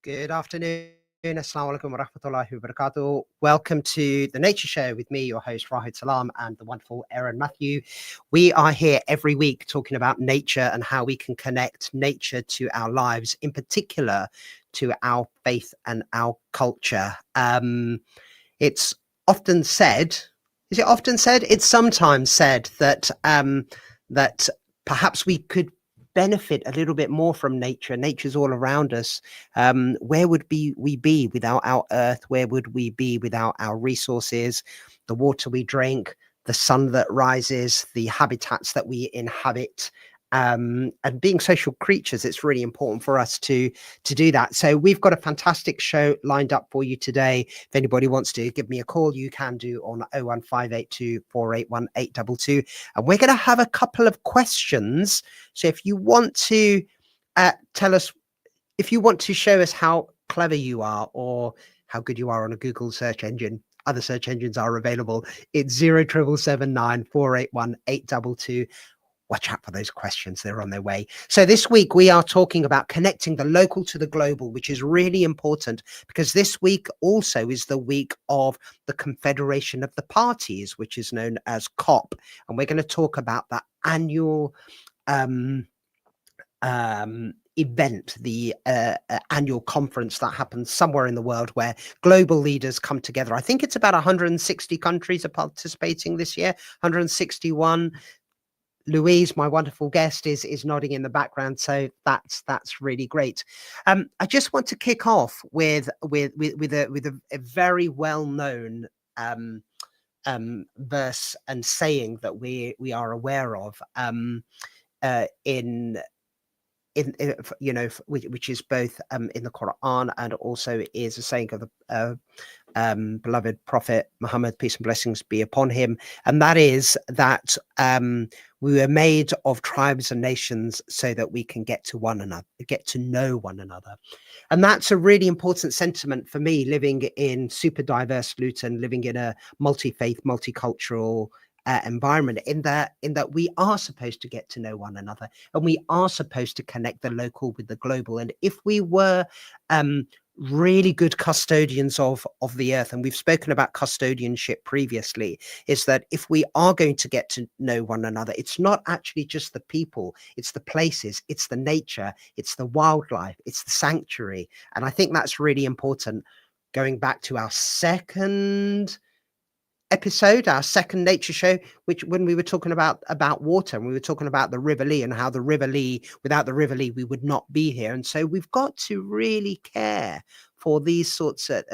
Good afternoon. Assalamu alaikum wa rahmatullahi wa barakatuh. Welcome to the Nature Show with me, your host, Rahid Salam, and the wonderful Aaron Matthew. We are here every week talking about nature and how we can connect nature to our lives, in particular to our faith and our culture. It's often said, is it often said? It's sometimes said that that perhaps we could benefit a little bit more from nature. Nature's all around us. Where would we be without our earth? Where would we be without our resources, the water we drink, the sun that rises, the habitats that we inhabit? And being social creatures, it's really important for us to do that. So we've got a fantastic show lined up for you today. If anybody wants to give me a call, you can do on 01582 481 822. And we're going to have a couple of questions. So if you want to tell us, if you want to show us how clever you are or how good you are on a Google search engine, other search engines are available. It's 07779 481 822. Watch out for those questions. They're on their way. So this week we are talking about connecting the local to the global, which is really important because this week also is the week of the Confederation of the Parties, which is known as COP. And we're going to talk about that annual event, the annual conference that happens somewhere in the world where global leaders come together. I think it's about 160 countries are participating this year, 161. Louise, my wonderful guest, is nodding in the background, so that's really great. I just want to kick off with a very well known verse and saying that we are aware of which is both in the Quran and also is a saying of the beloved Prophet Muhammad, peace and blessings be upon him, and that is that we were made of tribes and nations so that we can get to know one another. And that's a really important sentiment for me, living in super diverse Luton, living in a multi-faith, multicultural environment, in that we are supposed to get to know one another, and we are supposed to connect the local with the global. And if we were really good custodians of the earth, and we've spoken about custodianship previously, is that if we are going to get to know one another, it's not actually just the people, it's the places, it's the nature, it's the wildlife, it's the sanctuary. And I think that's really important. Going back to our second episode, our second nature show, which when we were talking about water, and we were talking about the River Lee and how the River Lee, without the River Lee, we would not be here. And so we've got to really care for these sorts of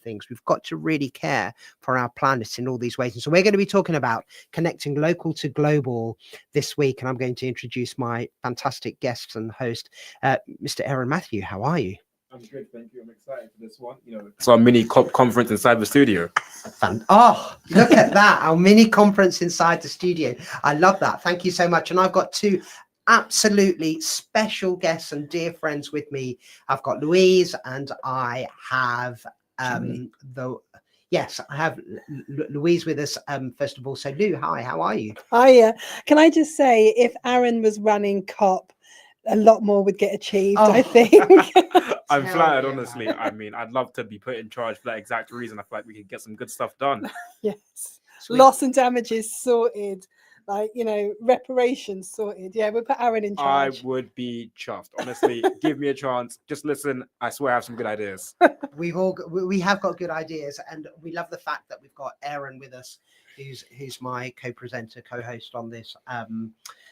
things. We've got to really care for our planet in all these ways. And so we're going to be talking about connecting local to global this week. And I'm going to introduce my fantastic guest and host, Mr. Aaron Matthew. How are you? I'm good, thank you. I'm excited for this one. It's our mini COP conference inside the studio. Oh, look at that. Our mini conference inside the studio. I love that. Thank you so much. And I've got two absolutely special guests and dear friends with me. I've got Louise and I have I have Louise with us first of all. So Lou, hi, how are you? Hiya. Can I just say, if Aaron was running COP, a lot more would get achieved, I think. I'm flattered, honestly. I mean, I'd love to be put in charge for that exact reason. I feel like we could get some good stuff done. Yes. Sweet. Loss and damages sorted. Reparations sorted. Yeah, we'll put Aaron in charge. I would be chuffed. Honestly, give me a chance. Just listen. I swear I have some good ideas. We have got good ideas, and we love the fact that we've got Aaron with us, who's my co-presenter, co-host on this.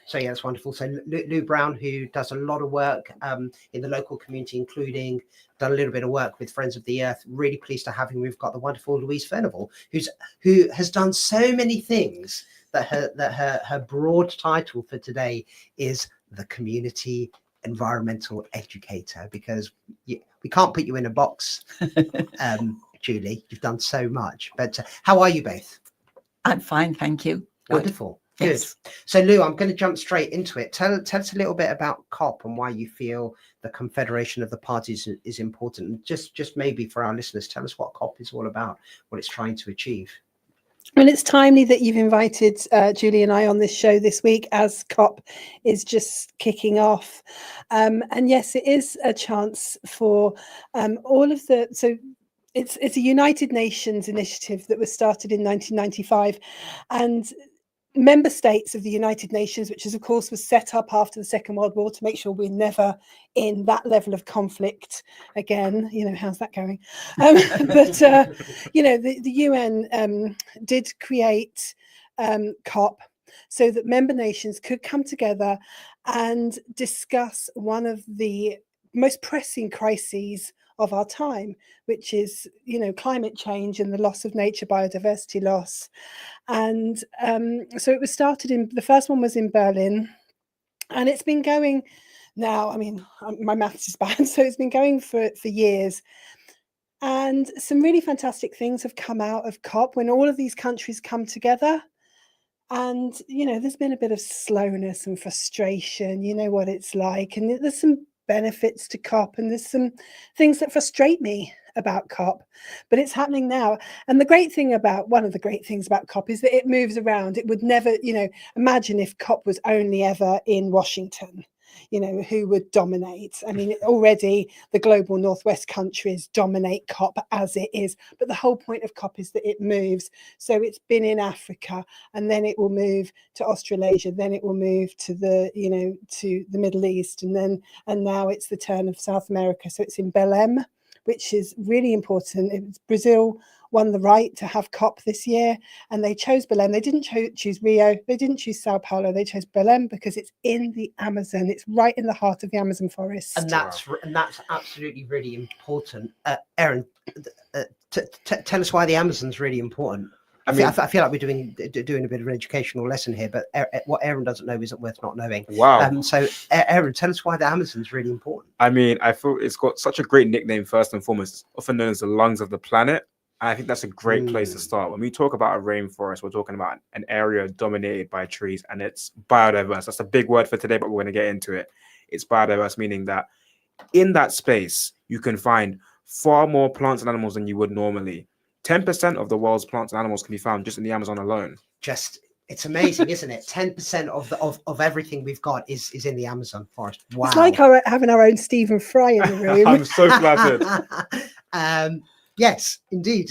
So yeah, it's wonderful. So Lou Brown, who does a lot of work in the local community, including done a little bit of work with Friends of the Earth. Really pleased to have him. We've got the wonderful Louise Furnival, who has done so many things that her broad title for today is the community environmental educator, because we can't put you in a box. Julie, you've done so much. But how are you both? I'm fine, thank you. Wonderful. Yes. Good. So Lou, I'm going to jump straight into it. Tell us a little bit about COP and why you feel the Confederation of the Parties is important. Just maybe for our listeners, tell us what COP is all about, what it's trying to achieve. Well, it's timely that you've invited Julie and I on this show this week as COP is just kicking off. And yes, it is a chance for all of the... So it's a United Nations initiative that was started in 1995. And member states of the United Nations, which is, of course, was set up after the Second World War to make sure we're never in that level of conflict again. You know, how's that going? But, you know, the UN did create COP so that member nations could come together and discuss one of the most pressing crises of our time, which is, you know, climate change and the loss of nature, biodiversity loss. And so it was started in, the first one was in Berlin, and it's been going now, I mean, my maths is bad, so it's been going for years. And some really fantastic things have come out of COP when all of these countries come together. And, you know, there's been a bit of slowness and frustration, you know what it's like. And there's some benefits to COP, and there's some things that frustrate me about COP, but it's happening now. And the great thing about, one of the great things about COP is that it moves around. It would never, you know, imagine if COP was only ever in Washington, you know, who would dominate? I mean, already the global Northwest countries dominate COP as it is, but the whole point of COP is that it moves. So it's been in Africa, and then it will move to Australasia, then it will move to the, you know, to the Middle East, and now it's the turn of South America. So it's in Belém, which is really important. Brazil won the right to have COP this year, and they chose Belém. They didn't choose Rio, they didn't choose Sao Paulo, they chose Belém because it's in the Amazon. It's right in the heart of the Amazon forest. And that's absolutely really important. Erin, tell us why the Amazon's really important. I feel like we're doing a bit of an educational lesson here, but what Erin doesn't know isn't worth not knowing. Wow. So Erin, tell us why the Amazon's really important. I mean, I feel it's got such a great nickname, first and foremost. It's often known as the lungs of the planet. And I think that's a great place to start. When we talk about a rainforest, we're talking about an area dominated by trees, and it's biodiverse. That's a big word for today, but we're going to get into it. It's biodiverse, meaning that in that space, you can find far more plants and animals than you would normally. 10% of the world's plants and animals can be found just in the Amazon alone. It's amazing, isn't it? 10% of everything we've got is in the Amazon forest. Wow. It's like having our own Stephen Fry in the room. I'm so flattered. Yes, indeed.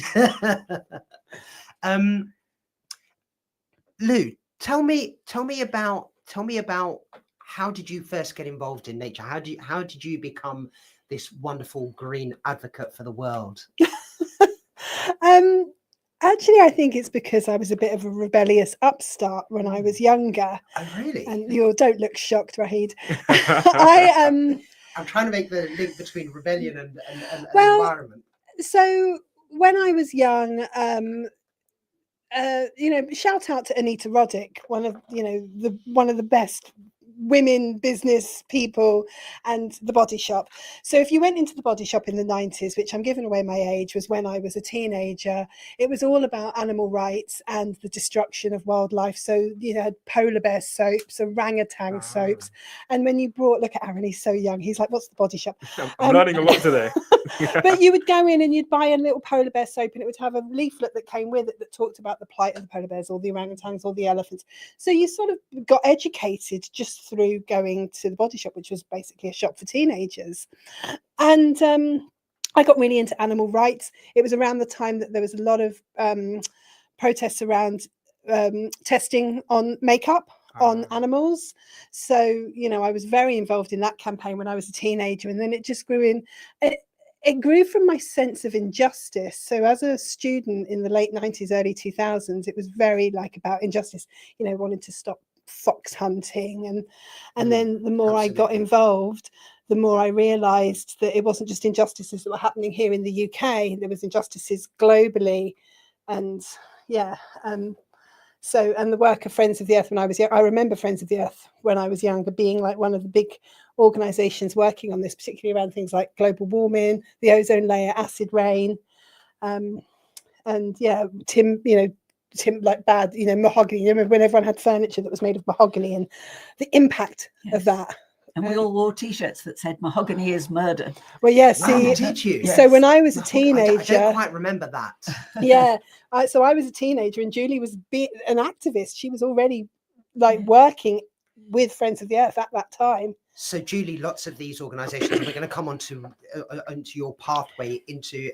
Lou, tell me about how did you first get involved in nature? How did you become this wonderful green advocate for the world? Actually, I think it's because I was a bit of a rebellious upstart when I was younger. Oh, really? And you don't look shocked, Rahid. I'm trying to make the link between rebellion and environment. So when I was young, you know, shout out to Anita Roddick, one of the best women business people, and The Body Shop. So if you went into The Body Shop in the 90s, which I'm giving away my age, was when I was a teenager, it was all about animal rights and the destruction of wildlife. So you had polar bear soaps, orangutan soaps, and when you look at Aaron, he's so young, he's like, what's The Body Shop? I'm learning a lot today. But you would go in and you'd buy a little polar bear soap, and it would have a leaflet that came with it that talked about the plight of the polar bears or the orangutans or the elephants. So you sort of got educated just through going to The Body Shop, which was basically a shop for teenagers. And I got really into animal rights. It was around the time that there was a lot of protests around testing on makeup on animals. So, you know, I was very involved in that campaign when I was a teenager, and then it just grew in. It grew from my sense of injustice. So as a student in the late 90s, early 2000s, it was very about injustice, you know, wanted to stop fox hunting. And then the more I got involved, the more I realized that it wasn't just injustices that were happening here in the UK, there was injustices globally. And so, and the work of Friends of the Earth when I was young, I remember Friends of the Earth when I was younger being like one of the big organizations working on this, particularly around things like global warming, the ozone layer, acid rain. And yeah, Tim, like bad, mahogany. You remember when everyone had furniture that was made of mahogany and the impact of that. And we all wore T-shirts that said "Mahogany is murder." Well, yeah. Wow, See, did you? Yes. so when I was a I teenager, don't quite remember that. yeah. So I was a teenager, and Julie was an activist. She was already like working with Friends of the Earth at that time. So, Julie, lots of these organisations, and we're going to come on to your pathway into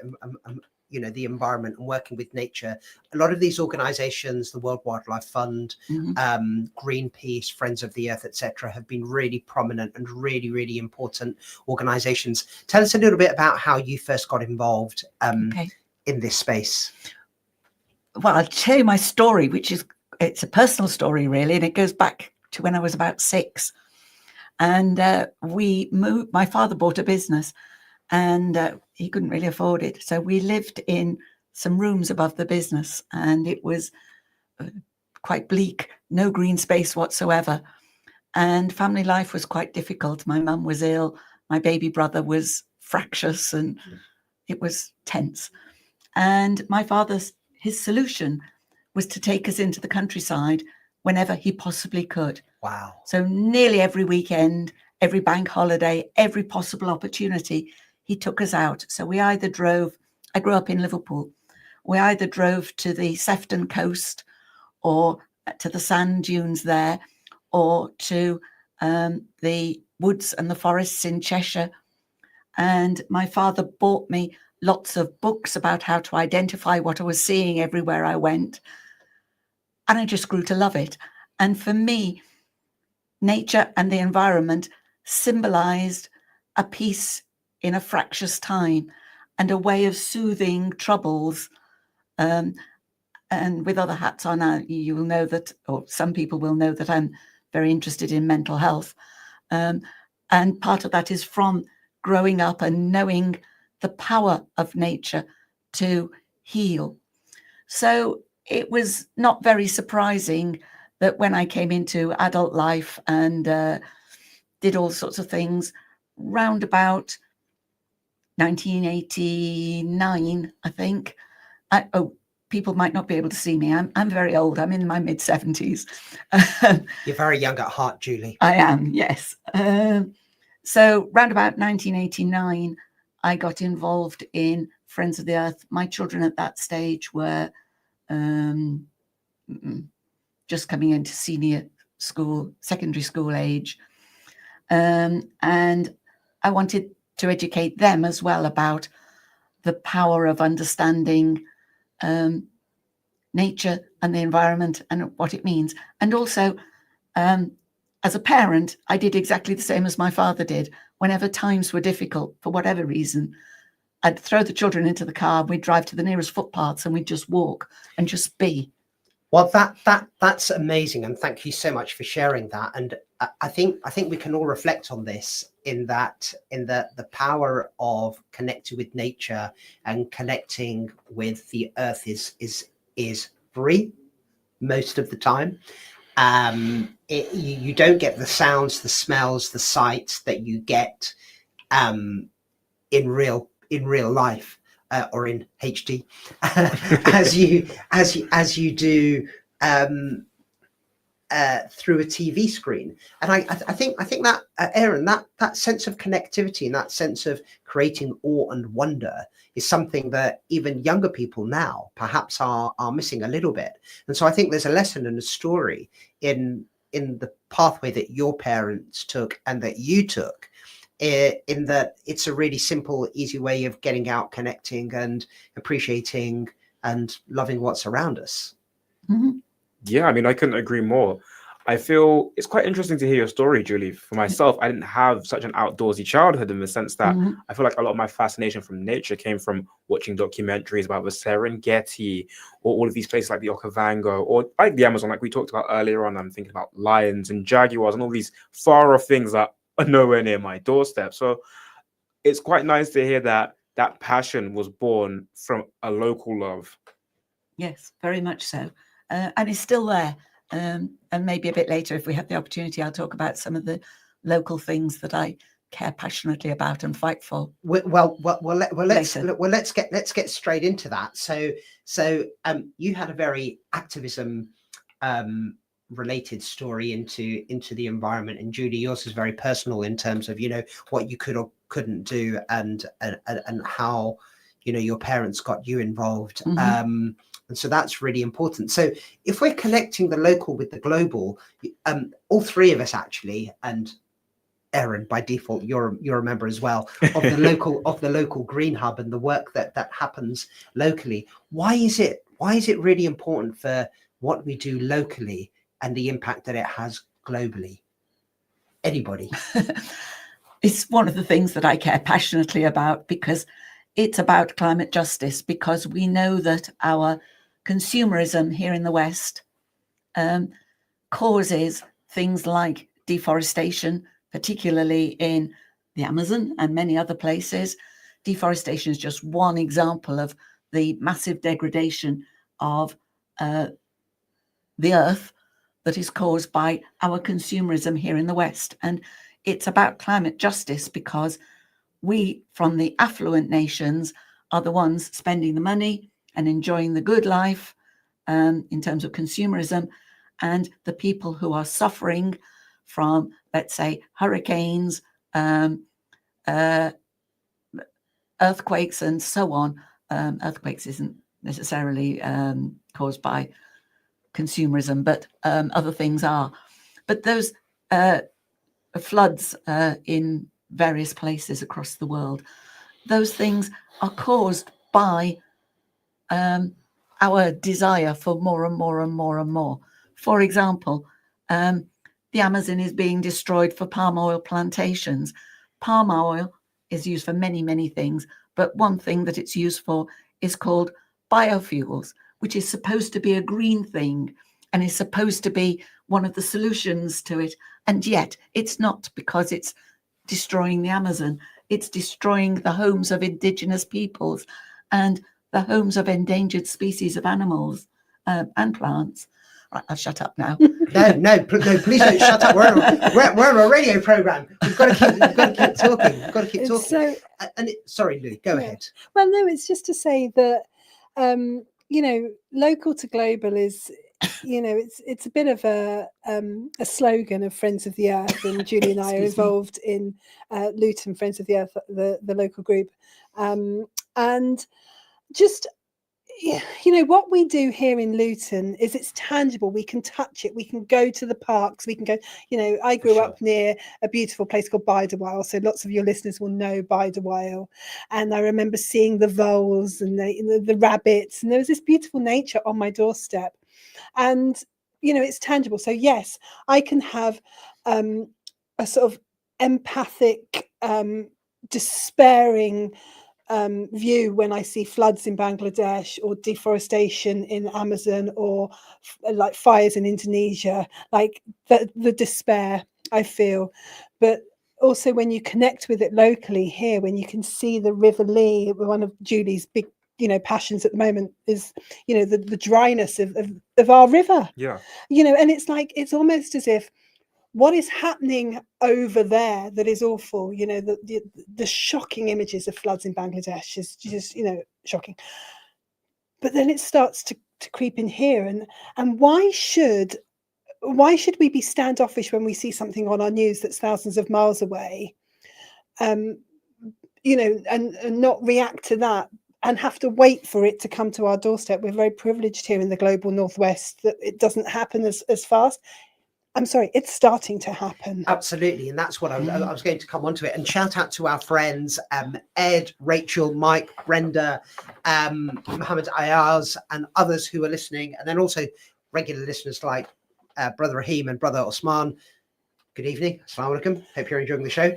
the environment and working with nature. A lot of these organisations, the World Wildlife Fund, Greenpeace, Friends of the Earth, etc., have been really prominent and really, really important organisations. Tell us a little bit about how you first got involved in this space. Well, I'll tell you my story, it's a personal story really, and it goes back to when I was about 6. And we moved. My father bought a business, and he couldn't really afford it, so we lived in some rooms above the business, and it was quite bleak, no green space whatsoever, and family life was quite difficult. My mum was ill, my baby brother was fractious, and it was tense. And my his solution was to take us into the countryside whenever he possibly could. Wow. So nearly every weekend, every bank holiday, every possible opportunity, he took us out. So we either drove, I grew up in Liverpool, we either drove to the Sefton coast or to the sand dunes there, or to the woods and the forests in Cheshire. And my father bought me lots of books about how to identify what I was seeing everywhere I went. And I just grew to love it. And for me, nature and the environment symbolized a peace in a fractious time and a way of soothing troubles. And with other hats on, you will know that, or some people will know that I'm very interested in mental health. And part of that is from growing up and knowing the power of nature to heal. So it was not very surprising that when I came into adult life and did all sorts of things, round about 1989, I think. People might not be able to see me. I'm very old. I'm in my mid-70s. You're very young at heart, Julie. I am, yes. So round about 1989, I got involved in Friends of the Earth. My children at that stage were just coming into senior school, secondary school age. And I wanted to educate them as well about the power of understanding nature and the environment and what it means. And also, as a parent, I did exactly the same as my father did. Whenever times were difficult, for whatever reason, I'd throw the children into the car, we'd drive to the nearest footpaths and we'd just walk and just be. Well, that's amazing, and thank you so much for sharing that. And I think we can all reflect on this in the power of connecting with nature and connecting with the earth is free most of the time. You don't get the sounds, the smells, the sights that you get in real life. Or in HD, as you do through a TV screen. And I think that Aaron, that sense of connectivity and that sense of creating awe and wonder is something that even younger people now perhaps are missing a little bit. And so I think there's a lesson and a story in the pathway that your parents took and that you took, in that it's a really simple, easy way of getting out, connecting and appreciating and loving what's around us. Mm-hmm. Yeah, I mean, I couldn't agree more. I feel it's quite interesting to hear your story, Julie. For myself, I didn't have such an outdoorsy childhood in the sense that I feel like a lot of my fascination from nature came from watching documentaries about the Serengeti or all of these places like the Okavango or like the Amazon, like we talked about earlier on. I'm thinking about lions and jaguars and all these far off things that are nowhere near my doorstep. So it's quite nice to hear that that passion was born from a local love. Yes, very much so. And it's still there. And maybe a bit later, if we have the opportunity, I'll talk about some of the local things that I care passionately about and fight for. Let's get straight into that. So you had a very activism related story into the environment. And Julie, yours is very personal in terms of, you know, what you could or couldn't do, and how, you know, your parents got you involved. And so that's really important. So if we're connecting the local with the global, all three of us actually, and Erin, by default, you're a member as well of the local Green Hub and the work that happens locally. Why is it really important for what we do locally and the impact that it has globally? Anybody? It's one of the things that I care passionately about, because it's about climate justice, because we know that our consumerism here in the West causes things like deforestation, particularly in the Amazon and many other places. Deforestation is just one example of the massive degradation of the earth that is caused by our consumerism here in the West. And it's about climate justice, because we, from the affluent nations, are the ones spending the money and enjoying the good life in terms of consumerism, and the people who are suffering from, let's say, hurricanes, earthquakes, and so on. Earthquakes isn't necessarily caused by consumerism, but other things are. But those floods in various places across the world, those things are caused by our desire for more and more and more and more. For example, the Amazon is being destroyed for palm oil plantations. Palm oil is used for many, many things, but one thing that it's used for is called biofuels, which is supposed to be a green thing and is supposed to be one of the solutions to it. And yet it's not, because it's destroying the Amazon. It's destroying the homes of indigenous peoples and the homes of endangered species of animals and plants. Right, I'll shut up now. No, please don't shut up. We're on a radio program. We've got to keep talking. We've got to keep talking. So, sorry, Lou, go ahead. Well, no, it's just to say that you know, local to global is, you know, it's a bit of a slogan of Friends of the Earth, and Julie and I are involved in Luton Friends of the Earth, the local group, and just, you know, what we do here in Luton is it's tangible. We can touch it. We can go to the parks. We can go, you know, I grew up near a beautiful place called Bideawhile, so lots of your listeners will know Bideawhile. And I remember seeing the voles and the rabbits, and there was this beautiful nature on my doorstep. And, you know, it's tangible. So yes, I can have a sort of empathic, despairing view when I see floods in Bangladesh or deforestation in Amazon or like fires in Indonesia, like the despair I feel. But also when you connect with it locally here, when you can see the River Lee, one of Julie's big, you know, passions at the moment is, you know, the dryness of our river. Yeah. You know, and it's like, it's almost as if what is happening over there that is awful, you know, the shocking images of floods in Bangladesh is just, you know, shocking. But then it starts to creep in here, and why should we be standoffish when we see something on our news that's thousands of miles away, you know, and not react to that and have to wait for it to come to our doorstep? We're very privileged here in the global Northwest that it doesn't happen as fast. I'm sorry, it's starting to happen. Absolutely. And that's what I was going to come on to it. And shout out to our friends, Ed, Rachel, Mike, Brenda, Mohammed Ayaz, and others who are listening. And then also regular listeners like Brother Rahim and Brother Osman. Good evening. Assalamu alaikum. Hope you're enjoying the show.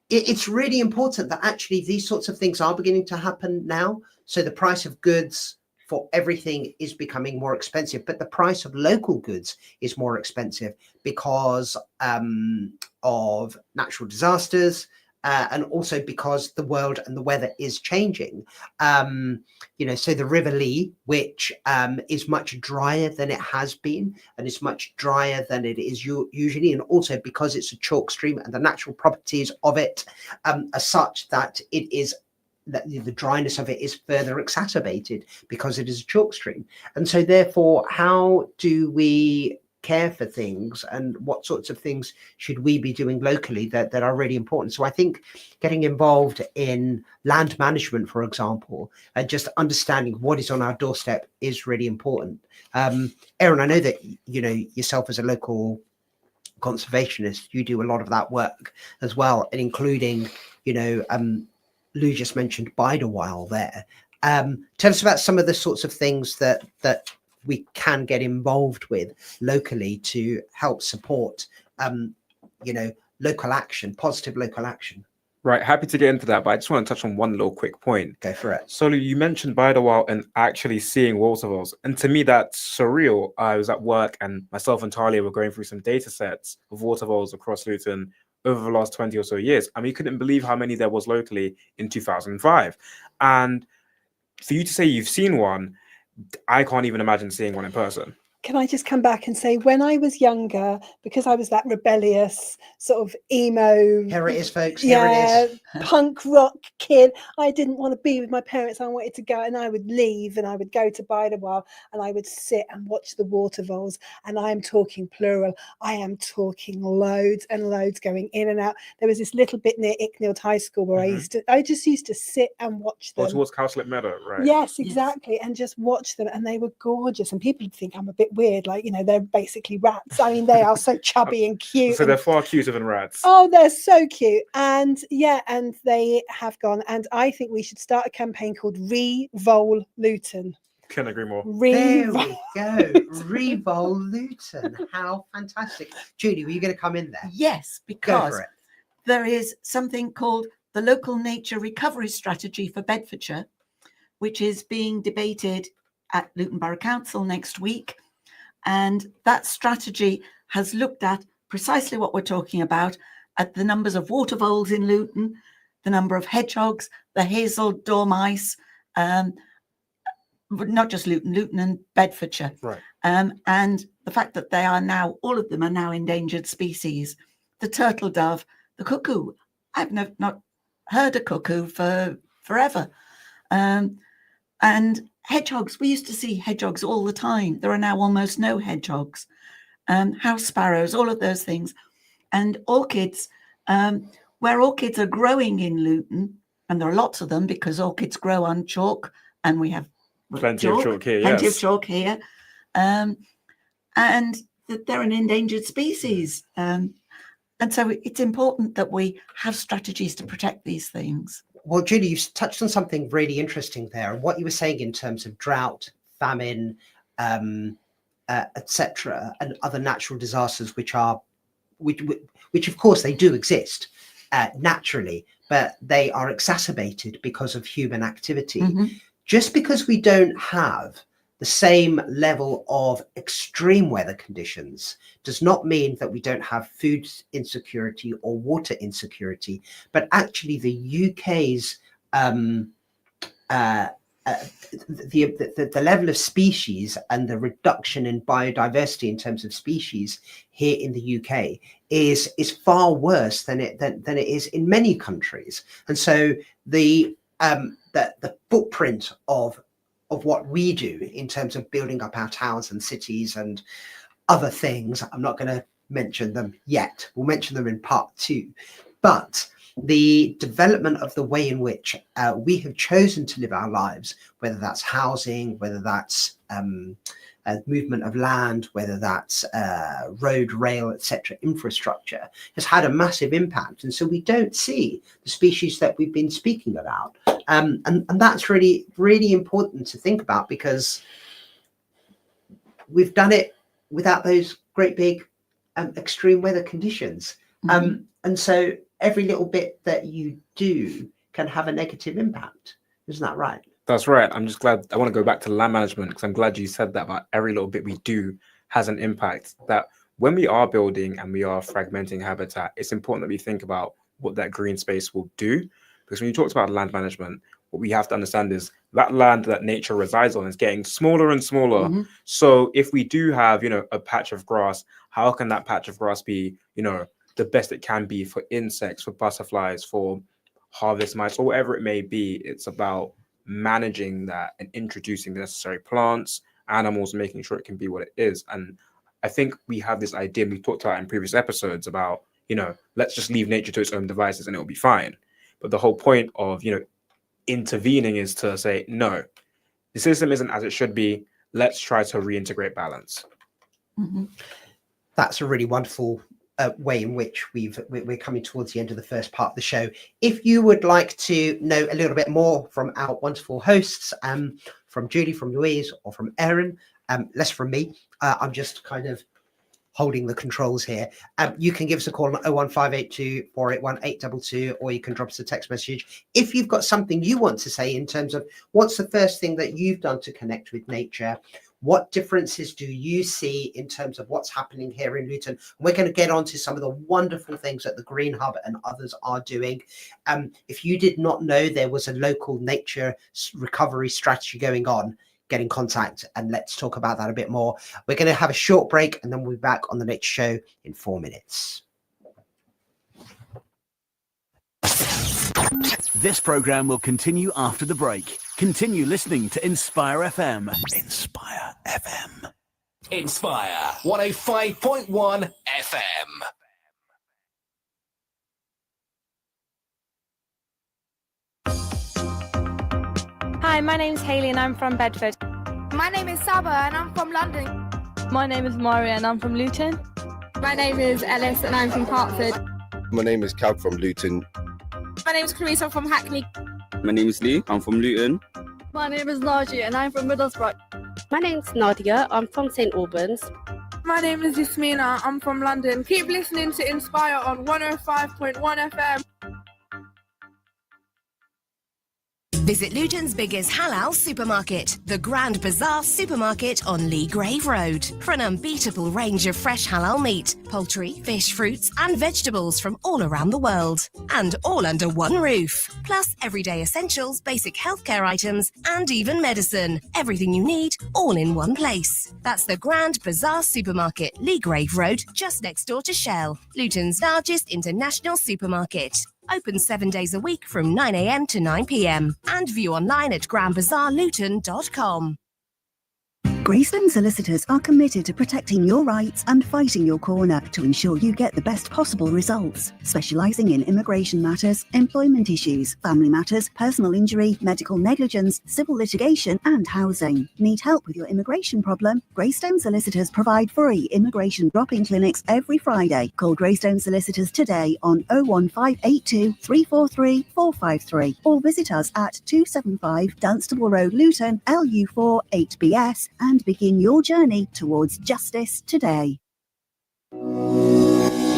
It's really important that actually these sorts of things are beginning to happen now. So the price of goods for everything is becoming more expensive, but the price of local goods is more expensive because of natural disasters, and also because the world and the weather is changing. You know, so the River Lee, which is much drier than it has been, and is much drier than it is usually, and also because it's a chalk stream and the natural properties of it are such that it is the dryness of it is further exacerbated because it is a chalk stream. And so therefore, how do we care for things, and what sorts of things should we be doing locally that are really important? So I think getting involved in land management, for example, and just understanding what is on our doorstep is really important. Erin, I know that yourself as a local conservationist, you do a lot of that work as well, and including Lou just mentioned Biderwile there. Tell us about some of the sorts of things that we can get involved with locally to help support local action, positive local action. Right, happy to get into that, but I just want to touch on one little quick point. Go for it. So you mentioned Biderwile and actually seeing water voles, and to me that's surreal. I was at work and myself and Talia were going through some data sets of water voles across Luton over the last 20 or so years, and we couldn't believe how many there was locally in 2005. And for you to say you've seen one, I can't even imagine seeing one in person. Can I just come back and say, when I was younger, because I was that rebellious sort of emo, here it is, folks. Here it is. punk rock kid, I didn't want to be with my parents. I wanted to go, and I would leave and I would go to Biderwile and I would sit and watch the water voles. And I am talking plural. I am talking loads and loads going in and out. There was this little bit near Icknield High School where I just used to sit and watch them. Towards Cowslip Meadow, right? Yes, exactly. Yes. And just watch them, and they were gorgeous. And people think I'm a bit weird, like they're basically rats. I mean, they are so chubby and cute. So they're far cuter than rats. Oh, they're so cute. And and they have gone, and I think we should start a campaign called Re-Vole Luton. Couldn't agree more. There we go. Re-Vole Luton. How fantastic. Julie, were you going to come in there? Yes, because there is something called the Local Nature Recovery Strategy for Bedfordshire, which is being debated at Luton Borough Council next week. And that strategy has looked at precisely what we're talking about, at the numbers of water voles in Luton, the number of hedgehogs, the hazel dormice, not just Luton and Bedfordshire. Right. And the fact that they are now, all of them are now endangered species. The turtle dove, the cuckoo. I've not heard a cuckoo for forever. And hedgehogs, we used to see hedgehogs all the time. There are now almost no hedgehogs. House sparrows, all of those things. And orchids, where orchids are growing in Luton, and there are lots of them because orchids grow on chalk, and we have plenty of chalk here. Plenty of chalk here. And they're an endangered species. And so it's important that we have strategies to protect these things. Well, Julie, you've touched on something really interesting there. And what you were saying in terms of drought, famine, etc., and other natural disasters, which of course they do exist naturally, but they are exacerbated because of human activity. Just because we don't have the same level of extreme weather conditions does not mean that we don't have food insecurity or water insecurity, but actually the UK's the level of species and the reduction in biodiversity in terms of species here in the UK is far worse than it is in many countries. And so the footprint of what we do in terms of building up our towns and cities and other things, I'm not going to mention them yet. We'll mention them in part 2. But the development of the way in which we have chosen to live our lives, whether that's housing, whether that's movement of land, whether that's road, rail, etc., infrastructure, has had a massive impact. And so we don't see the species that we've been speaking about. And that's really, really important to think about, because we've done it without those great big extreme weather conditions. And so every little bit that you do can have a negative impact. Isn't that right? That's right. I'm just glad. I want to go back to land management, because I'm glad you said that about every little bit we do has an impact. That when we are building and we are fragmenting habitat, it's important that we think about what that green space will do. Because when you talked about land management, what we have to understand is that land that nature resides on is getting smaller and smaller. So if we do have, a patch of grass, how can that patch of grass be, the best it can be for insects, for butterflies, for harvest mites or whatever it may be. It's about managing that and introducing the necessary plants, animals, making sure it can be what it is. And I think we have this idea, we talked about in previous episodes about, let's just leave nature to its own devices and it'll be fine. But the whole point of, intervening is to say, no, the system isn't as it should be. Let's try to reintegrate balance. Mm-hmm. That's a really wonderful way in which we're coming towards the end of the first part of the show. If you would like to know a little bit more from our wonderful hosts, from Julie, from Louise, or from Erin, less from me, I'm just kind of holding the controls here. You can give us a call on 01582 481 822, or you can drop us a text message. If you've got something you want to say in terms of what's the first thing that you've done to connect with nature, what differences do you see in terms of what's happening here in Luton? And we're going to get on to some of the wonderful things that the Green Hub and others are doing. If you did not know there was a local nature recovery strategy going on, get in contact and let's talk about that a bit more. We're going to have a short break and then we'll be back on the next show in 4 minutes. This program will continue after the break. Continue listening to Inspire FM. Inspire FM. Inspire 105.1 FM. Hi, my name's Hayley and I'm from Bedford. My name is Saba and I'm from London. My name is Maria and I'm from Luton. My name is Ellis and I'm from Hertford. My name is Cal from Luton. My name is Clarissa, I'm from Hackney. My name is Lee, I'm from Luton. My name is Naji and I'm from Middlesbrough. My name's Nadia, I'm from St Albans. My name is Yasmina, I'm from London. Keep listening to Inspire on 105.1 FM. Visit Luton's biggest halal supermarket, the Grand Bazaar Supermarket on Lee Grave Road, for an unbeatable range of fresh halal meat, poultry, fish, fruits and vegetables from all around the world. And all under one roof. Plus everyday essentials, basic healthcare items and even medicine. Everything you need, all in one place. That's the Grand Bazaar Supermarket, Lee Grave Road, just next door to Shell, Luton's largest international supermarket. Open 7 days a week from 9 a.m. to 9 p.m. and view online at grandbazaarluton.com. Greystone Solicitors are committed to protecting your rights and fighting your corner to ensure you get the best possible results. Specialising in immigration matters, employment issues, family matters, personal injury, medical negligence, civil litigation and housing. Need help with your immigration problem? Greystone Solicitors provide free immigration drop-in clinics every Friday. Call Greystone Solicitors today on 01582 343 453 or visit us at 275 Dunstable Road, Luton, LU4 8BS, and begin your journey towards justice today.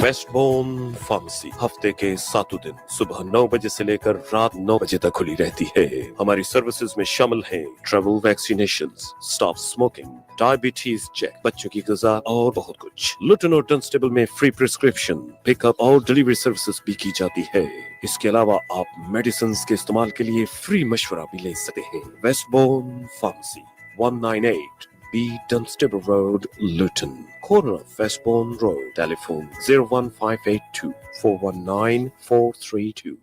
Westbourne pharmacy हफ्ते के 7 दिन सुबह 9 बजे से लेकर रात 9 बजे तक खुली रहती है। हमारी सर्विसेज में शामिल हैं travel vaccinations, stop smoking, diabetes check, बच्चों की ग़िज़ा और बहुत कुछ। लुटन और डंस्टेबल में फ्री प्रिस्क्रिप्शन, पिकअप और डिलीवरी सर्विसेज भी की जाती है। इसके अलावा आप मेडिसिन के इस्तेमाल के लिए फ्री मशवरा भी ले सकते हैं। वेस्टबोर्न pharmacy 198 B Dunstable Road, Luton, corner of Westbourne Road. Telephone 01582 419 432.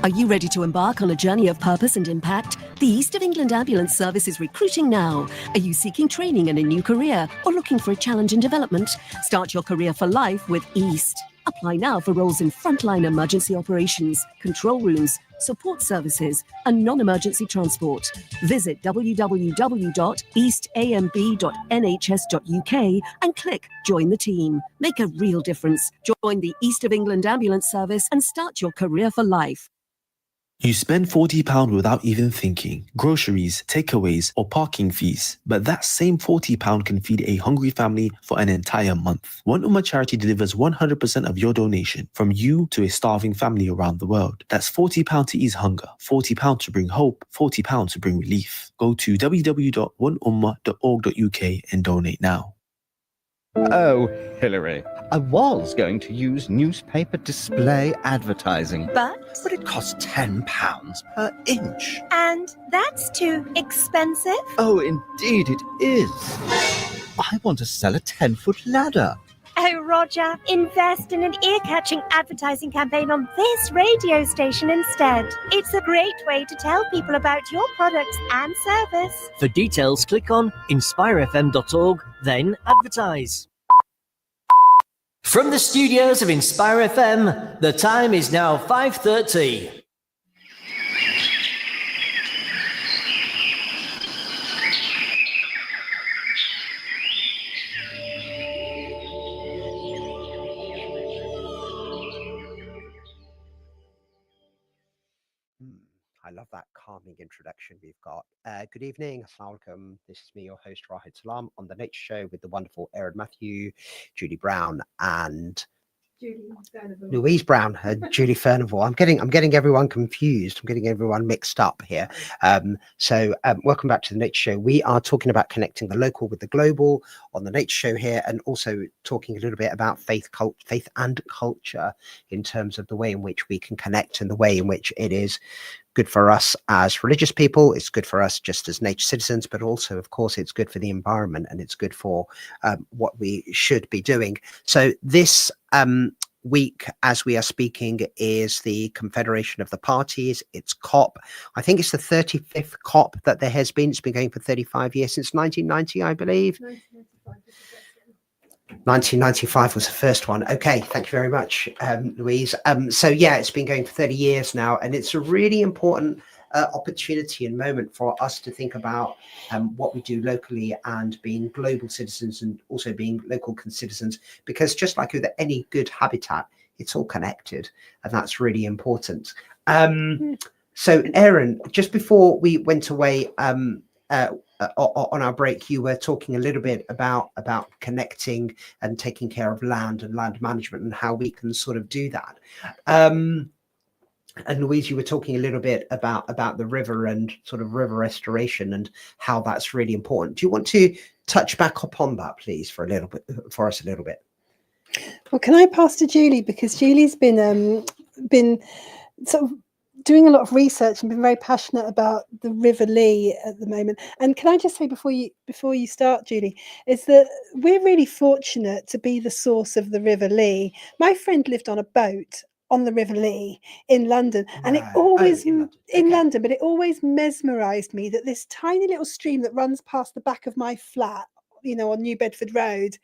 Are you ready to embark on a journey of purpose and impact? The East of England Ambulance Service is recruiting now. Are you seeking training in a new career or looking for a challenge in development? Start your career for life with East. Apply now for roles in frontline emergency operations, control rooms, support services and non-emergency transport. Visit www.eastamb.nhs.uk and click Join the Team. Make a real difference. Join the East of England Ambulance Service and start your career for life. You spend £40 without even thinking. Groceries, takeaways, or parking fees. But that same £40 can feed a hungry family for an entire month. One Ummah Charity delivers 100% of your donation, from you to a starving family around the world. That's £40 to ease hunger, £40 to bring hope, £40 to bring relief. Go to www.oneummah.org.uk and donate now. Oh, Hillary, I was going to use newspaper display advertising. But it costs £10 per inch. And that's too expensive? Oh, indeed it is. I want to sell a 10-foot ladder. Oh, Roger. Invest in an ear-catching advertising campaign on this radio station instead. It's a great way to tell people about your products and service. For details, click on inspirefm.org, then advertise. From the studios of Inspire FM, the time is now 5:30. I love that calming introduction we've got. Good evening. Assalamu alaikum. This is me, your host, Rahid Salam, on The Nature Show with the wonderful Erin Matthew, Julie Brown, and Louise Brown, Julie Furnival. I'm getting everyone confused. I'm getting everyone mixed up here. Welcome back to The Nature Show. We are talking about connecting the local with the global on The Nature Show here, and also talking a little bit about faith and culture in terms of the way in which we can connect and the way in which it is good for us as religious people. It's good for us just as nature citizens, but also, of course, it's good for the environment, and it's good for what we should be doing. So this week, as we are speaking, is the Confederation of the Parties. It's COP. I think it's the 35th COP that there has been. It's been going for 35 years, since 1990, I believe. 1995 was the first one. Okay, thank you very much, Louise. It's been going for 30 years now, and it's a really important opportunity and moment for us to think about what we do locally and being global citizens, and also being local citizens, because just like with any good habitat, it's all connected, and that's really important. So Erin, just before we went away on our break, you were talking a little bit about connecting and taking care of land and land management, and how we can sort of do that. And Louise, you were talking a little bit about the river and sort of river restoration and how that's really important. Do you want to touch back upon that, please, for us a little bit? Well, can I pass to Julie, because Julie's been sort of doing a lot of research and been very passionate about the River Lee at the moment. And can I just say before you start, Julie, is that we're really fortunate to be the source of the River Lee. My friend lived on a boat on the River Lee in London, and it always in London, but it always mesmerized me that this tiny little stream that runs past the back of my flat, on New Bedford Road,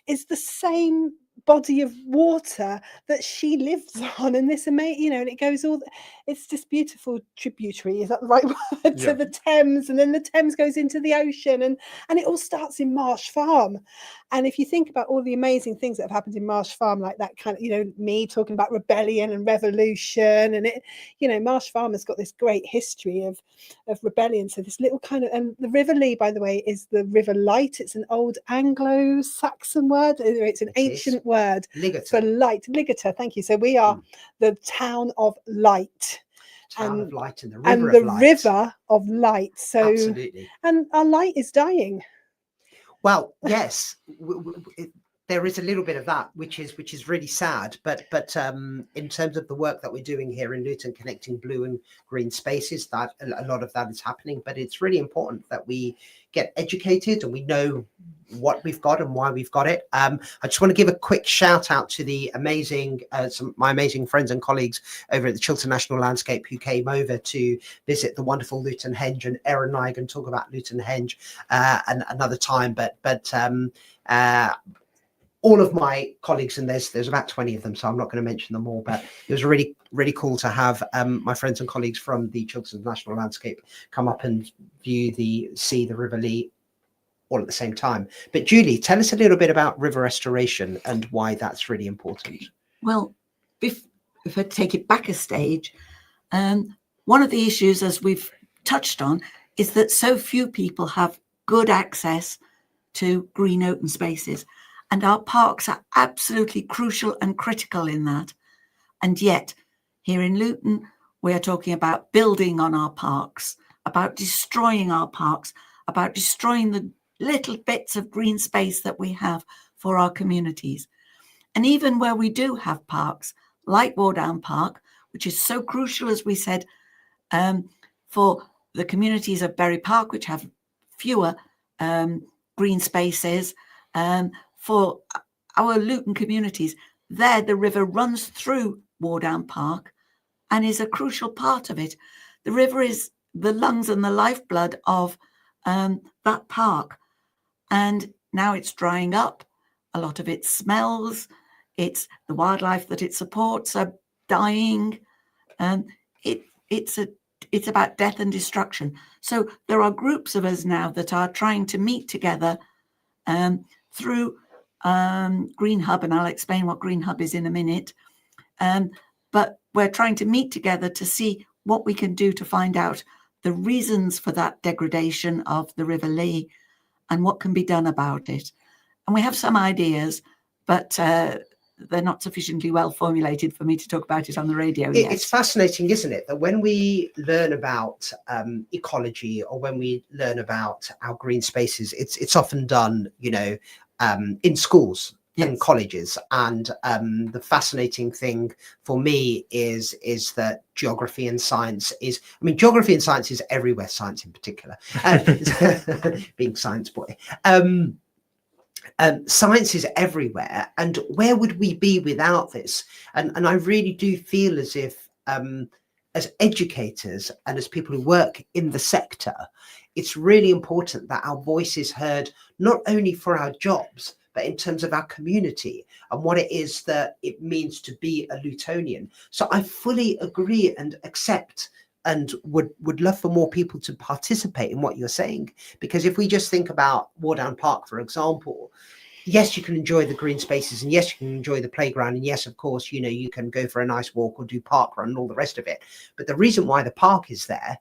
is the same body of water that she lives on, and this amazing, and it goes it's this beautiful tributary, is that the right word, to the Thames, and then the Thames goes into the ocean, and it all starts in Marsh Farm. And if you think about all the amazing things that have happened in Marsh Farm, like that kind of, me talking about rebellion and revolution, and Marsh Farm has got this great history of rebellion. So this little kind of, and the River Lee, by the way, is the River Light. It's an old Anglo-Saxon word. It's an ancient word for light. Ligata, thank you. So we are the town of light. Town of light and the river of light. So absolutely. And our light is dying. Well, yes, there is a little bit of that, which is really sad. But in terms of the work that we're doing here in Luton, connecting blue and green spaces, that a lot of that is happening. But it's really important that we get educated and we know what we've got and why we've got it. I just want to give a quick shout out to the amazing, my amazing friends and colleagues over at the Chiltern National Landscape who came over to visit the wonderful Luton Henge, and Erin and I can talk about Luton Henge another time. But all of my colleagues, and there's about 20 of them, so I'm not going to mention them all, but it was really, really cool to have my friends and colleagues from the Chiltern National Landscape come up and see the River Lee all at the same time. But Julie, tell us a little bit about river restoration and why that's really important. Well, if I take it back a stage, one of the issues, as we've touched on, is that so few people have good access to green open spaces. And our parks are absolutely crucial and critical in that. And yet, here in Luton, we are talking about building on our parks, about destroying our parks, about destroying the little bits of green space that we have for our communities. And even where we do have parks, like Wardown Park, which is so crucial, as we said, for the communities of Bury Park, which have fewer green spaces, for our Luton communities, there the river runs through Wardown Park and is a crucial part of it. The river is the lungs and the lifeblood of that park. And now it's drying up. A lot of it smells. It's the wildlife that it supports are dying. It's about death and destruction. So there are groups of us now that are trying to meet together through Green Hub, and I'll explain what Green Hub is in a minute. But we're trying to meet together to see what we can do to find out the reasons for that degradation of the River Lee and what can be done about it. And we have some ideas, but they're not sufficiently well formulated for me to talk about it on the radio yet. It's fascinating, isn't it, that when we learn about ecology, or when we learn about our green spaces, it's often done, in schools and colleges. And the fascinating thing for me is that geography and science is, geography and science is everywhere, science in particular, being science boy. Science is everywhere, and where would we be without this? And I really do feel as if, as educators and as people who work in the sector, it's really important that our voice is heard, not only for our jobs, but in terms of our community and what it is that it means to be a Lutonian. So I fully agree and accept and would love for more people to participate in what you're saying. Because if we just think about Wardown Park, for example, yes, you can enjoy the green spaces, and yes, you can enjoy the playground, and yes, of course, you can go for a nice walk or do park run and all the rest of it. But the reason why the park is there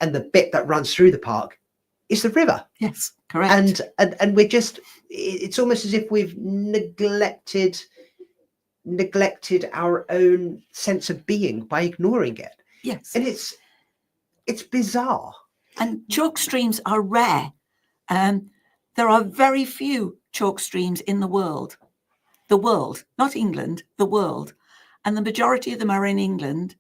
and the bit that runs through the park is the river. Yes, correct. And we're just, it's almost as if we've neglected our own sense of being by ignoring it. Yes. And it's bizarre. And chalk streams are rare. There are very few chalk streams in the world, not England, the world. And the majority of them are in England.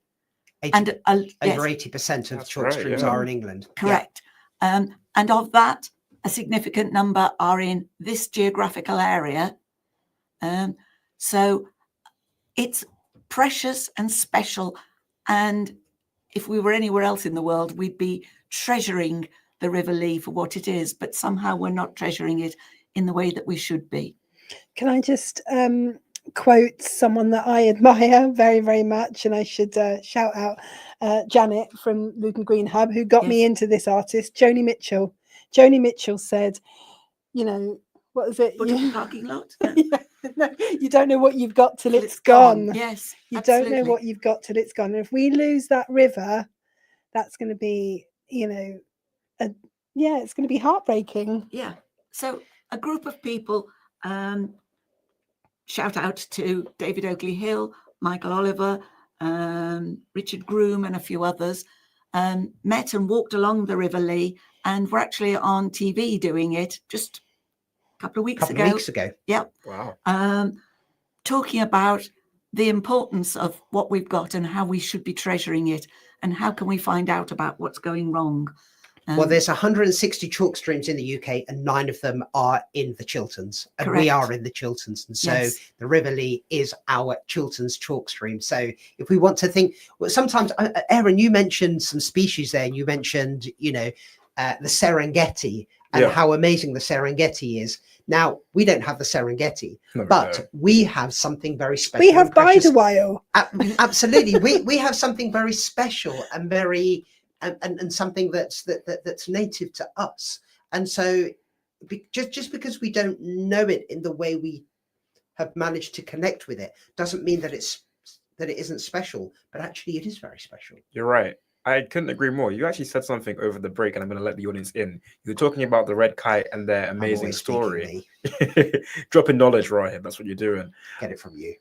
Over 80% of chalk streams are in England. Correct. Yeah. And of that, a significant number are in this geographical area. So it's precious and special. And if we were anywhere else in the world, we'd be treasuring the River Lee for what it is, but somehow we're not treasuring it in the way that we should be. Can I just quote someone that I admire very, very much? And I should shout out Janet from Luton Green Hub, who got me into this artist, Joni Mitchell. Joni Mitchell said, what is it? Parking lot? No, you don't know what you've got till it's gone. Yes, you absolutely. don't know what you've got till it's gone. And if we lose that river, that's going to be, it's going to be heartbreaking. Yeah. So a group of people, shout out to David Oakley Hill, Michael Oliver, Richard Groom, and a few others, met and walked along the River Lee, and were actually on TV doing it just a couple of weeks ago. Yep. Wow. Talking about the importance of what we've got and how we should be treasuring it, and how can we find out about what's going wrong. Well, there's 160 chalk streams in the UK, and 9 of them are in the Chilterns, and Correct. we are in the Chilterns. And so the River Lee is our Chilterns chalk stream. So if we want to think, well, sometimes, Aaron, you mentioned some species there, and you mentioned, the Serengeti and how amazing the Serengeti is. Now, we don't have the Serengeti, but we have something very special. We have Bideawhile. Absolutely. we have something very special and very... And something that's native to us. And so just because we don't know it in the way we have managed to connect with it doesn't mean that it isn't special, but actually it is very special. You're right. I couldn't agree more. You actually said something over the break, and I'm going to let the audience in. You were talking about the red kite and their amazing story. Dropping knowledge, right? That's what you're doing. Get it from you.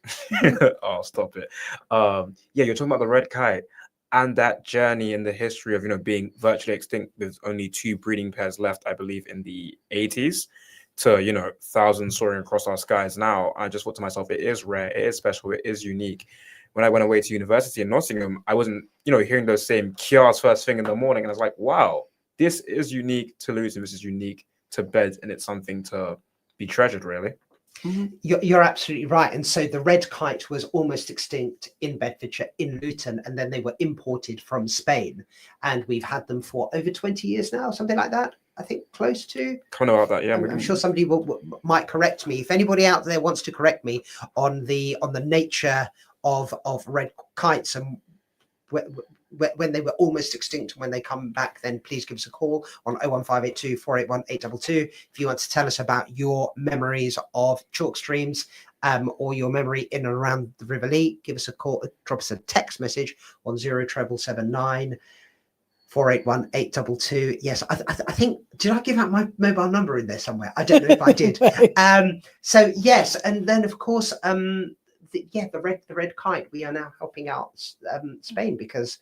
Oh, stop it. You're talking about the red kite and that journey in the history of, being virtually extinct with only 2 breeding pairs left, I believe, in the 80s, to, thousands soaring across our skies now. I just thought to myself, it is rare, it is special, it is unique. When I went away to university in Nottingham, I wasn't, hearing those same kias first thing in the morning. And I was like, wow, this is unique to Luton. This is unique to Bed. And it's something to be treasured, really. You're absolutely right. And so the red kite was almost extinct in Bedfordshire, in Luton, and then they were imported from Spain. And we've had them for over 20 years now, something like that. I think close to. Kind of about that, yeah. I'm sure somebody might correct me. If anybody out there wants to correct me on the nature of red kites and when they were almost extinct and when they come back, then please give us a call on 01582 481 822 if you want to tell us about your memories of chalk streams or your memory in and around the River Lee. Give us a call, drop us a text message on 07779 481 822. Yes, I think, did I give out my mobile number in there somewhere? I don't know if I did. So yes, and then of course the red kite, we are now helping out Spain because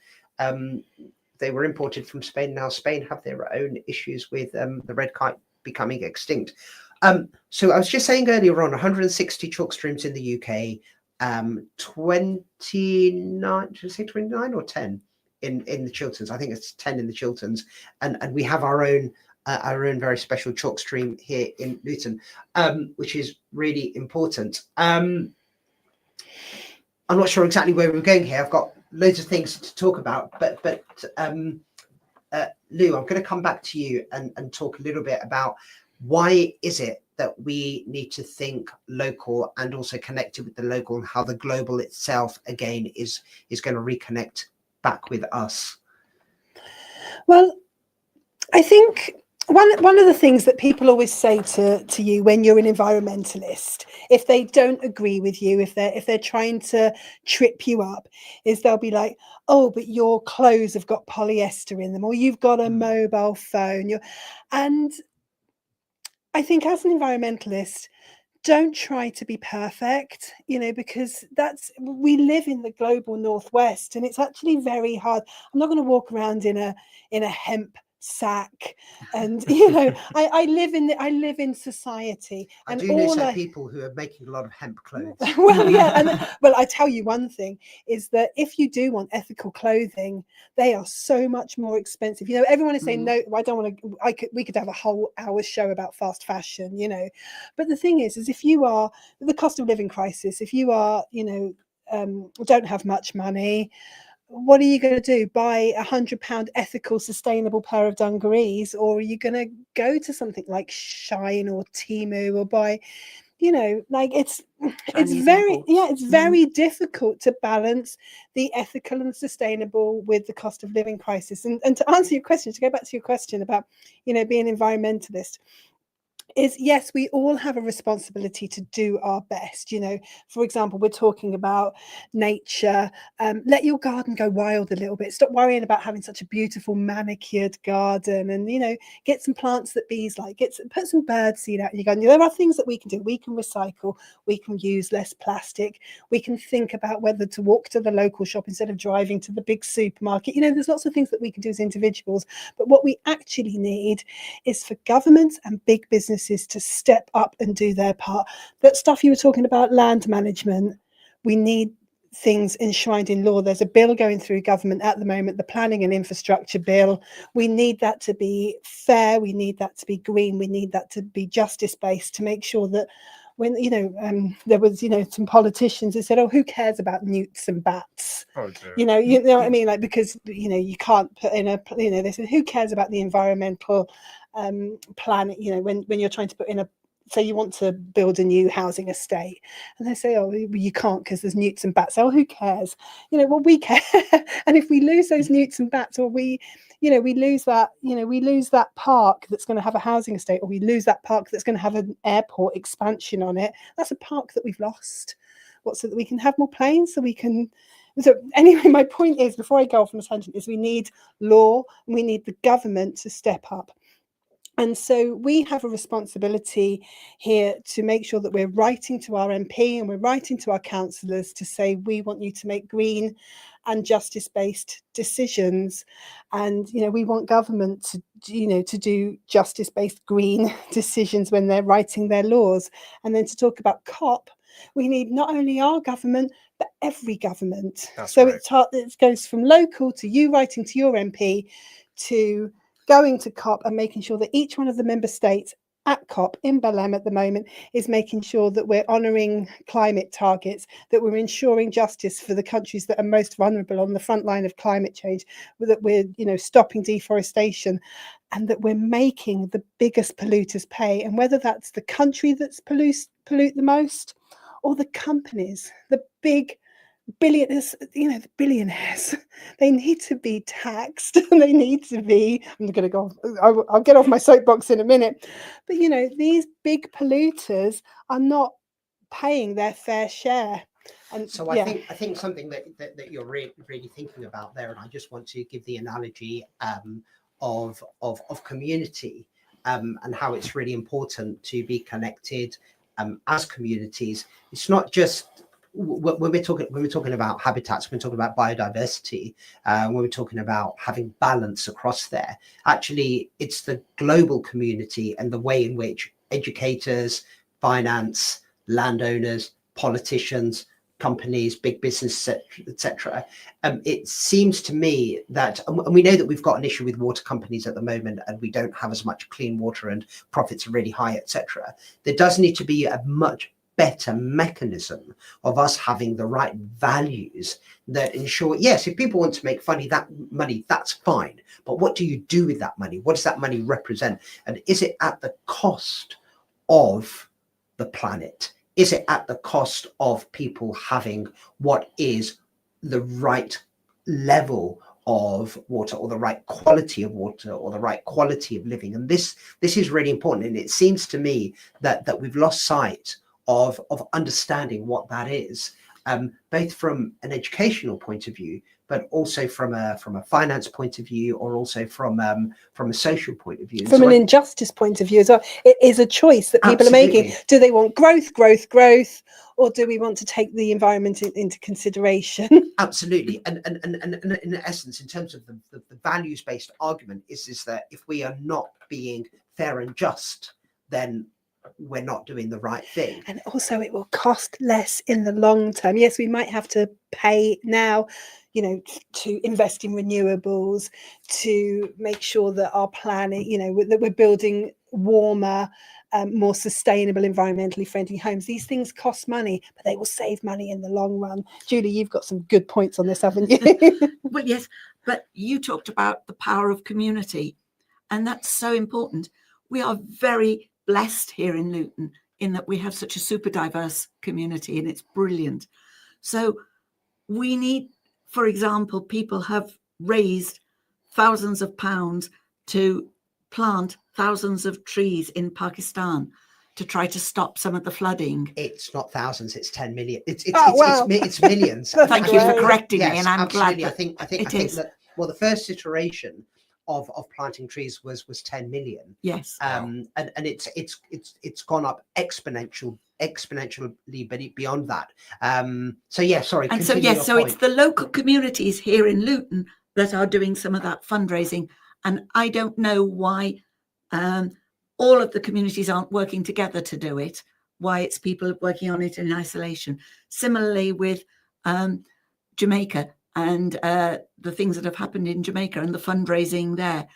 they were imported from Spain. Now Spain have their own issues with the red kite becoming extinct. So I was just saying earlier on, 160 chalk streams in the UK, 29, should I say 29 or 10 in the Chilterns? I think it's 10 in the Chilterns, and we have our own very special chalk stream here in Luton, which is really important. I'm not sure exactly where we're going here. I've got loads of things to talk about, but Lou, I'm going to come back to you and talk a little bit about why is it that we need to think local and also connected with the local, and how the global itself again is going to reconnect back with us. Well, I think one of the things that people always say to you when you're an environmentalist, if they don't agree with you, if they're trying to trip you up, is they'll be like, oh, but your clothes have got polyester in them, or you've got a mobile phone. And I think as an environmentalist, don't try to be perfect, because we live in the global northwest, and it's actually very hard. I'm not going to walk around in a hemp sack, and I live in society, and I do know some people who are making a lot of hemp clothes. Well, yeah, well, I tell you one thing is that if you do want ethical clothing, they are so much more expensive. Everyone is saying no, I don't want to. We could have a whole hour show about fast fashion, but the thing is if you are the cost of living crisis, if you are don't have much money, what are you going to do? Buy £100 ethical, sustainable pair of dungarees, or are you going to go to something like Shine or Temu or buy, it's very difficult to balance the ethical and sustainable with the cost of living crisis. And to answer your question, to go back to your question about, being an environmentalist, is yes, we all have a responsibility to do our best. For example, we're talking about nature. Let your garden go wild a little bit. Stop worrying about having such a beautiful manicured garden, and get some plants that bees like. Put some bird seed out in your garden. There are things that we can do. We can recycle. We can use less plastic. We can think about whether to walk to the local shop instead of driving to the big supermarket. There's lots of things that we can do as individuals. But what we actually need is for governments and big businesses to step up and do their part. That stuff you were talking about, land management, we need things enshrined in law. There's a bill going through government at the moment, the Planning and Infrastructure Bill. We need that to be fair. We need that to be green. We need that to be justice-based, to make sure that when, there was, some politicians that said, oh, who cares about newts and bats? Oh, you know what I mean? Like, because, you can't put in they said, who cares about the environmental plan, when you're trying to put in say you want to build a new housing estate, and they say, oh, you can't because there's newts and bats. Oh, who cares? Well, we care. And if we lose those newts and bats, or we lose that park that's going to have a housing estate, or we lose that park that's going to have an airport expansion on it, that's a park that we've lost. So that we can have more planes, so anyway, my point is, before I go off on a tangent, is we need law, and we need the government to step up. And so we have a responsibility here to make sure that we're writing to our MP and we're writing to our councillors to say, we want you to make green and justice-based decisions. And, we want government to do justice-based green decisions when they're writing their laws. And then to talk about COP, we need not only our government, but every government. That's right. It goes from local to you writing to your MP, to going to COP and making sure that each one of the member states at COP in Belém at the moment is making sure that we're honouring climate targets, that we're ensuring justice for the countries that are most vulnerable on the front line of climate change, that we're, stopping deforestation, and that we're making the biggest polluters pay. And whether that's the country that's pollute the most, or the companies, the big billionaires, the billionaires, they need to be taxed. They need to be, I'm going to go, I'll get off my soapbox in a minute. But, these big polluters are not paying their fair share. And so I think something that you're really thinking about there, and I just want to give the analogy of community and how it's really important to be connected as communities. It's not just when we're talking about habitats, when we're talking about biodiversity, when we're talking about having balance across there, actually it's the global community and the way in which educators, finance, landowners, politicians, companies, big business, etc. It seems to me that, and we know that we've got an issue with water companies at the moment, and we don't have as much clean water, and profits are really high, etc. There does need to be a much better mechanism of us having the right values that ensure, yes, if people want to make money, that's fine. But what do you do with that money? What does that money represent? And is it at the cost of the planet? Is it at the cost of people having what is the right level of water, or the right quality of water, or the right quality of living? And this is really important. And it seems to me that we've lost sight of understanding what that is, both from an educational point of view, but also from a finance point of view, or also from a social point of view. From an injustice point of view as well. It is a choice that people are making. Do they want growth, or do we want to take the environment into consideration? Absolutely. And in essence, in terms of the values-based argument, is that if we are not being fair and just, then we're not doing the right thing. And also it will cost less in the long term. Yes, we might have to pay now, to invest in renewables, to make sure that our planet, that we're building warmer, more sustainable, environmentally friendly homes. These things cost money, but they will save money in the long run. Julie, you've got some good points on this, haven't you? Well, yes, but you talked about the power of community, and that's so important. We are very blessed here in Luton in that we have such a super diverse community, and it's brilliant. So we need, for example, people have raised thousands of pounds to plant thousands of trees in Pakistan to try to stop some of the flooding. It's not thousands, it's 10 million. It's millions. Thank you for correcting me, and I'm absolutely. glad. I think that, well, the first iteration of planting trees was 10 million. Yes. And it's gone up exponentially, but beyond that. So yeah, sorry. And so yes, so it's the local communities here in Luton that are doing some of that fundraising, and I don't know why all of the communities aren't working together to do it. Why it's people working on it in isolation. Similarly with Jamaica and the things that have happened in Jamaica and the fundraising there.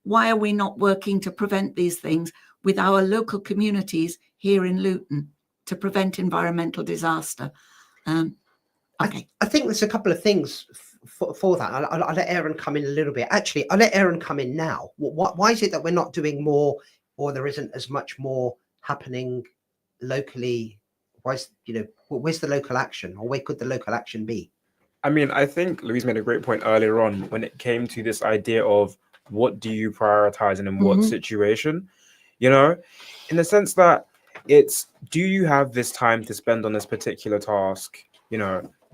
Why are we not working to prevent these things with our local communities here in Luton to prevent environmental disaster? Okay. I think there's a couple of things for that. I'll let Aaron come in a little bit. Actually, I'll let Aaron come in now. Why is it that we're not doing more, or there isn't as much more happening locally? Where's the local action, or where could the local action be? I mean, I think Louise made a great point earlier on when it came to this idea of what do you prioritize and in what situation, in the sense that it's, do you have this time to spend on this particular task,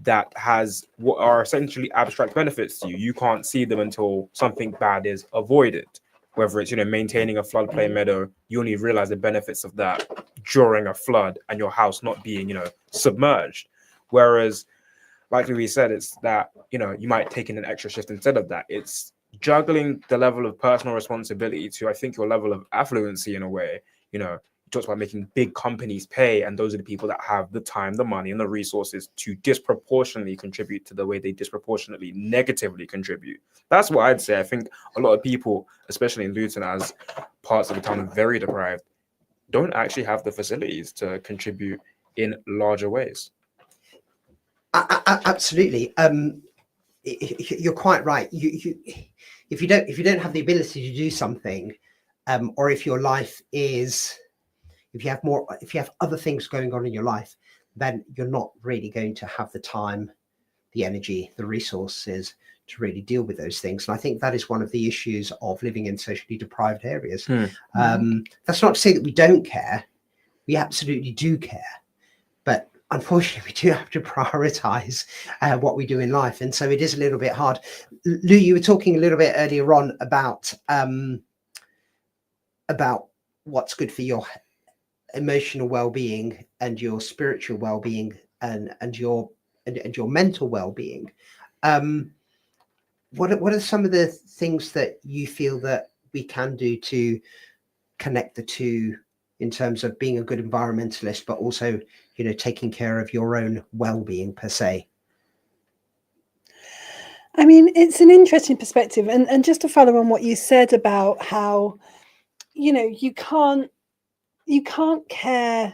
that has what are essentially abstract benefits to you. You can't see them until something bad is avoided. Whether it's, maintaining a floodplain meadow, you only realize the benefits of that during a flood and your house not being, submerged. Whereas, like Louise said, it's that, you might take in an extra shift instead of that. It's juggling the level of personal responsibility to, I think, your level of affluency in a way. He talks about making big companies pay, and those are the people that have the time, the money, and the resources to disproportionately contribute to the way they disproportionately negatively contribute. That's what I'd say. I think a lot of people, especially in Luton, as parts of the town are very deprived, don't actually have the facilities to contribute in larger ways. Absolutely. You're quite right. If you don't have the ability to do something, or if your life is, if you have other things going on in your life, then you're not really going to have the time, the energy, the resources to really deal with those things. And I think that is one of the issues of living in socially deprived areas. That's not to say that we don't care. We absolutely do care. But unfortunately, we do have to prioritize what we do in life. And so it is a little bit hard. Lou, you were talking a little bit earlier on about what's good for your emotional well-being and your spiritual well-being and your mental well-being. What are some of the things that you feel that we can do to connect the two in terms of being a good environmentalist, but also, you know, taking care of your own well-being per se? I mean, it's an interesting perspective. And just to follow on what you said about how, you know, you can't care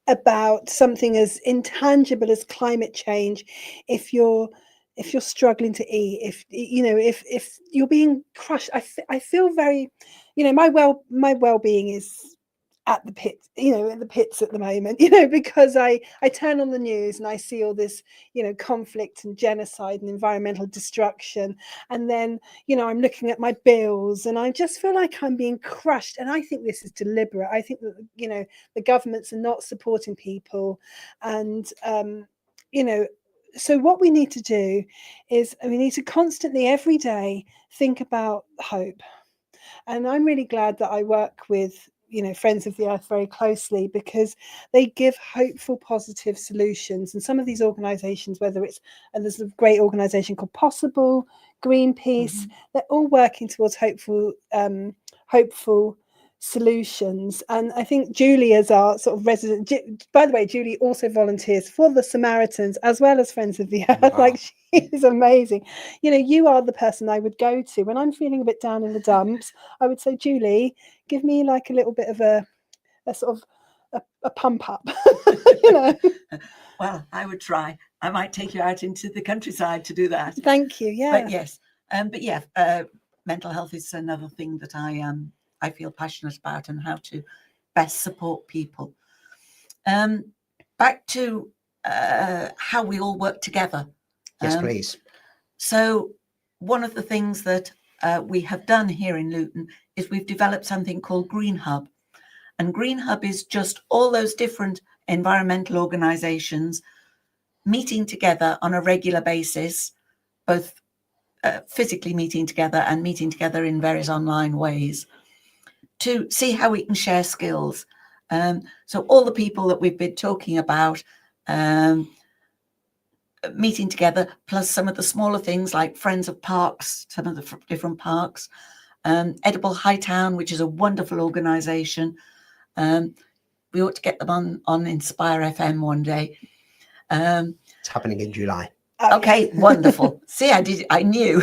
about something as intangible as climate change if you're struggling to eat, if you're being crushed. I feel very, you know, my well-being is at the pit, you know, in the pits at the moment, you know, because I turn on the news and I see all this, you know, conflict and genocide and environmental destruction, and then, you know, I'm looking at my bills and I just feel like I'm being crushed. And I think this is deliberate. I think that, you know, the governments are not supporting people, and you know, so what we need to do is we need to constantly, every day, think about hope. And I'm really glad that I work with, you know, Friends of the Earth very closely, because they give hopeful, positive solutions. And some of these organizations, whether it's, and there's a great organization called Possible, Greenpeace, they're all working towards hopeful solutions. And I think Julie is our sort of resident. By the way, Julie also volunteers for the Samaritans as well as Friends of the Earth. Wow. Like, she is amazing. You know, you are the person I would go to when I'm feeling a bit down in the dumps. I would say, Julie, give me like a little bit of a sort of a pump up. You know. Well, I would try. I might take you out into the countryside to do that. Thank you. Yeah. But yes, mental health is another thing that I feel passionate about, and how to best support people. Back to how we all work together. Yes, please. So one of the things that we have done here in Luton is we've developed something called Green Hub. And Green Hub is just all those different environmental organisations meeting together on a regular basis, both physically meeting together and meeting together in various online ways, to see how we can share skills. So all the people that we've been talking about meeting together, plus some of the smaller things like Friends of Parks, some of the different parks, Edible Hightown, which is a wonderful organisation. We ought to get them on Inspire FM one day. It's happening in July. Okay, wonderful. See, I knew.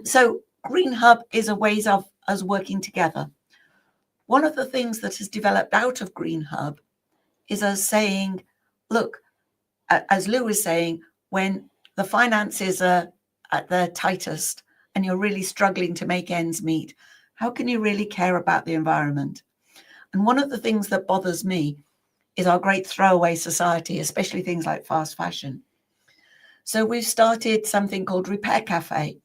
So Green Hub is a ways of us working together. One of the things that has developed out of Green Hub is us saying, look, as Lou was saying, when the finances are at their tightest and you're really struggling to make ends meet, how can you really care about the environment? And one of the things that bothers me is our great throwaway society, especially things like fast fashion. So we've started something called Repair Cafe,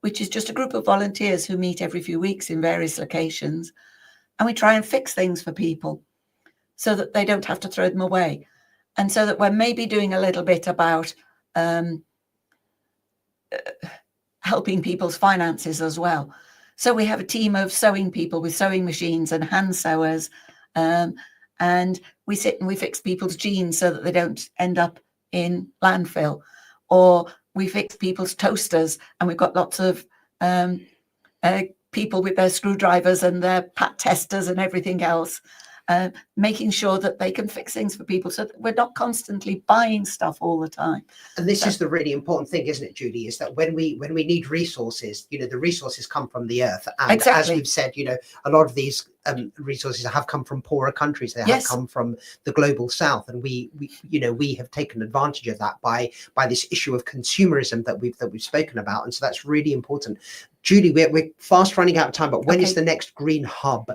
which is just a group of volunteers who meet every few weeks in various locations. And we try and fix things for people so that they don't have to throw them away. And so that we're maybe doing a little bit about helping people's finances as well. So we have a team of sewing people with sewing machines and hand sewers. And we sit and we fix people's jeans so that they don't end up in landfill. Or we fix people's toasters, and we've got lots of people with their screwdrivers and their pat testers and everything else, making sure that they can fix things for people so that we're not constantly buying stuff all the time. And this is the really important thing, isn't it, Julie, is that when we need resources, you know, the resources come from the earth. And as we've said, you know, a lot of these resources have come from poorer countries. They have come from the global south. And we have taken advantage of that by this issue of consumerism that we've spoken about. And so that's really important. Julie, we're fast running out of time, but when is the next green hub?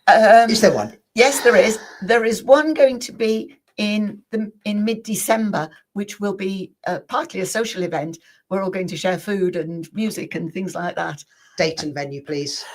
Is there one? Yes, there is. There is one going to be in mid-December, which will be partly a social event. We're all going to share food and music and things like that. Date and venue, please.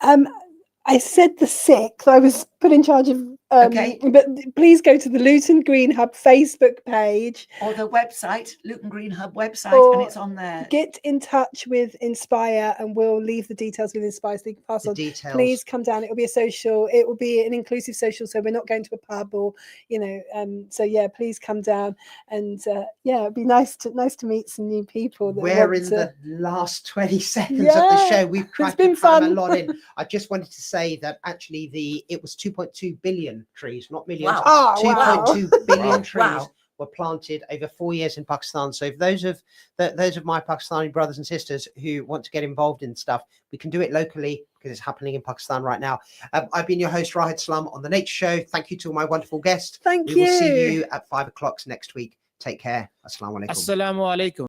I said the 6th. I was put in charge of. But please go to the Luton Green Hub Facebook page or the website, Luton Green Hub website, and it's on there. Get in touch with Inspire, and we'll leave the details with Inspire so you can pass on. Details. Please come down. It will be a social. It will be an inclusive social. So we're not going to a pub or, you know. So yeah, please come down, and it'd be nice to meet some new people. We're in the last 20 seconds of the show. We've tried to cram a lot in. I just wanted to say that actually it was 2.2 billion trees, not millions. Wow. 2.2 billion trees were planted over 4 years in Pakistan. So if those of my Pakistani brothers and sisters who want to get involved in stuff, we can do it locally because it's happening in Pakistan right now. I've been your host, Rahid Salam, on The Nature Show. Thank you to all my wonderful guests. Thank you. We you. will see you at 5 o'clock next week. Take care. Assalamu alaikum. Assalamu alaikum.